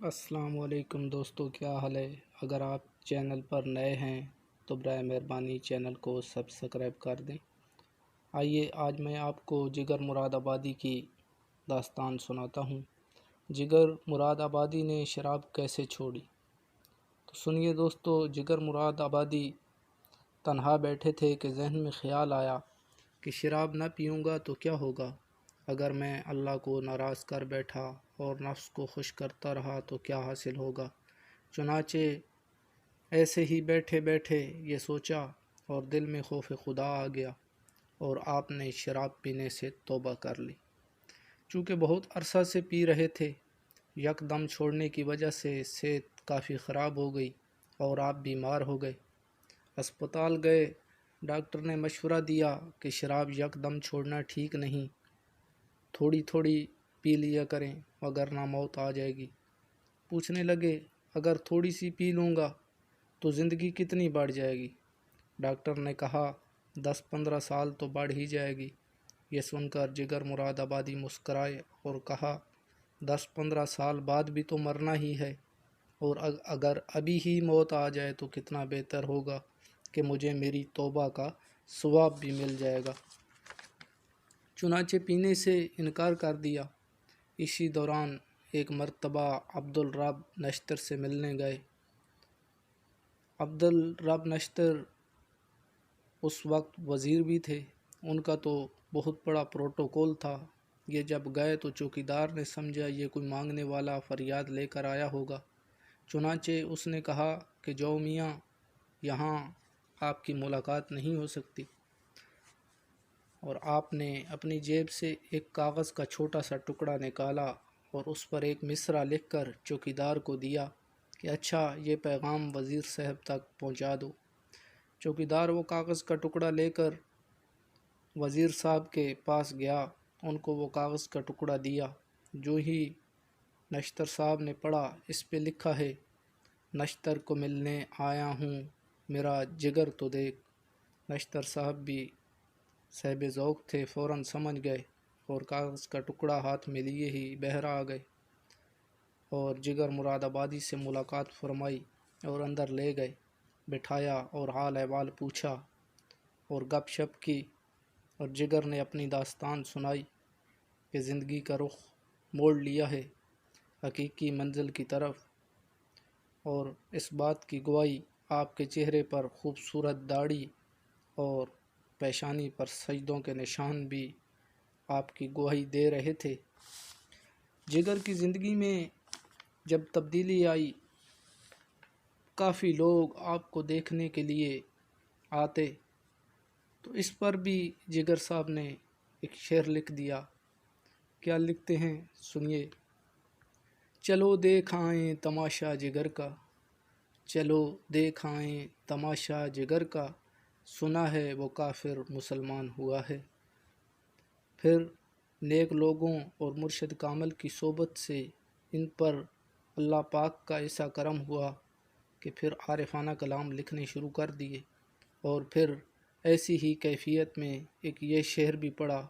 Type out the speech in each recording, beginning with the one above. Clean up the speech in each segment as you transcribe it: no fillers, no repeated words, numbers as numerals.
السلام علیکم دوستو، کیا حال ہے؟ اگر آپ چینل پر نئے ہیں تو برائے مہربانی چینل کو سبسکرائب کر دیں۔ آئیے آج میں آپ کو جگر مراد آبادی کی داستان سناتا ہوں۔ جگر مراد آبادی نے شراب کیسے چھوڑی؟ تو سنیے دوستو، جگر مراد آبادی تنہا بیٹھے تھے کہ ذہن میں خیال آیا کہ شراب نہ پیوں گا تو کیا ہوگا؟ اگر میں اللہ کو ناراض کر بیٹھا اور نفس کو خوش کرتا رہا تو کیا حاصل ہوگا؟ چنانچہ ایسے ہی بیٹھے بیٹھے یہ سوچا اور دل میں خوف خدا آ گیا اور آپ نے شراب پینے سے توبہ کر لی۔ چونکہ بہت عرصہ سے پی رہے تھے، یک دم چھوڑنے کی وجہ سے صحت کافی خراب ہو گئی اور آپ بیمار ہو گئے۔ اسپتال گئے، ڈاکٹر نے مشورہ دیا کہ شراب یک دم چھوڑنا ٹھیک نہیں، تھوڑی تھوڑی پی لیا کریں وگرنہ موت آ جائے گی۔ پوچھنے لگے، اگر تھوڑی سی پی لوں گا تو زندگی کتنی بڑھ جائے گی؟ ڈاکٹر نے کہا 10-15 سال تو بڑھ ہی جائے گی۔ یہ سن کر جگر مراد آبادی مسکرائے اور کہا 10-15 سال بعد بھی تو مرنا ہی ہے، اور اگر ابھی ہی موت آ جائے تو کتنا بہتر ہوگا کہ مجھے میری توبہ کا ثواب بھی مل جائے گا۔ چنانچہ پینے سے انکار کر دیا۔ اسی دوران ایک مرتبہ عبدالرب نشتر سے ملنے گئے۔ عبدالرب نشتر اس وقت وزیر بھی تھے، ان کا تو بہت بڑا پروٹوکول تھا۔ یہ جب گئے تو چوکیدار نے سمجھا یہ کوئی مانگنے والا فریاد لے کر آیا ہوگا، چنانچہ اس نے کہا کہ جو میاں، یہاں آپ کی ملاقات نہیں ہو سکتی۔ اور آپ نے اپنی جیب سے ایک کاغذ کا چھوٹا سا ٹکڑا نکالا اور اس پر ایک مصرع لکھ کر چوکیدار کو دیا کہ اچھا، یہ پیغام وزیر صاحب تک پہنچا دو۔ چوکیدار وہ کاغذ کا ٹکڑا لے کر وزیر صاحب کے پاس گیا، ان کو وہ کاغذ کا ٹکڑا دیا۔ جو ہی نشتر صاحب نے پڑھا، اس پہ لکھا ہے، نشتر کو ملنے آیا ہوں، میرا جگر تو دیکھ۔ نشتر صاحب بھی صاحب ذوق تھے، فوراً سمجھ گئے اور کاغذ کا ٹکڑا ہاتھ میں لیے ہی بہرہ آ گئے اور جگر مراد آبادی سے ملاقات فرمائی اور اندر لے گئے، بٹھایا اور حال احوال پوچھا اور گپ شپ کی، اور جگر نے اپنی داستان سنائی کہ زندگی کا رخ موڑ لیا ہے حقیقی منزل کی طرف، اور اس بات کی گواہی آپ کے چہرے پر خوبصورت داڑھی اور پیشانی پر سجدوں کے نشان بھی آپ کی گواہی دے رہے تھے۔ جگر کی زندگی میں جب تبدیلی آئی، کافی لوگ آپ کو دیکھنے کے لیے آتے، تو اس پر بھی جگر صاحب نے ایک شعر لکھ دیا۔ کیا لکھتے ہیں؟ سنیے، چلو دیکھ آئیں تماشا جگر کا، چلو دیکھ آئیں تماشا جگر کا، سنا ہے وہ کافر مسلمان ہوا ہے۔ پھر نیک لوگوں اور مرشد کامل کی صحبت سے ان پر اللہ پاک کا ایسا کرم ہوا کہ پھر عارفانہ کلام لکھنے شروع کر دیے، اور پھر ایسی ہی کیفیت میں ایک یہ شعر بھی پڑھا،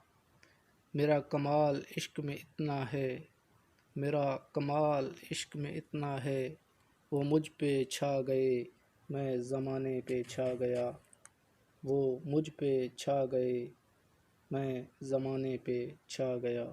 میرا کمال عشق میں اتنا ہے، میرا کمال عشق میں اتنا ہے، وہ مجھ پہ چھا گئے میں زمانے پہ چھا گیا، وہ مجھ پہ چھا گئے میں زمانے پہ چھا گیا۔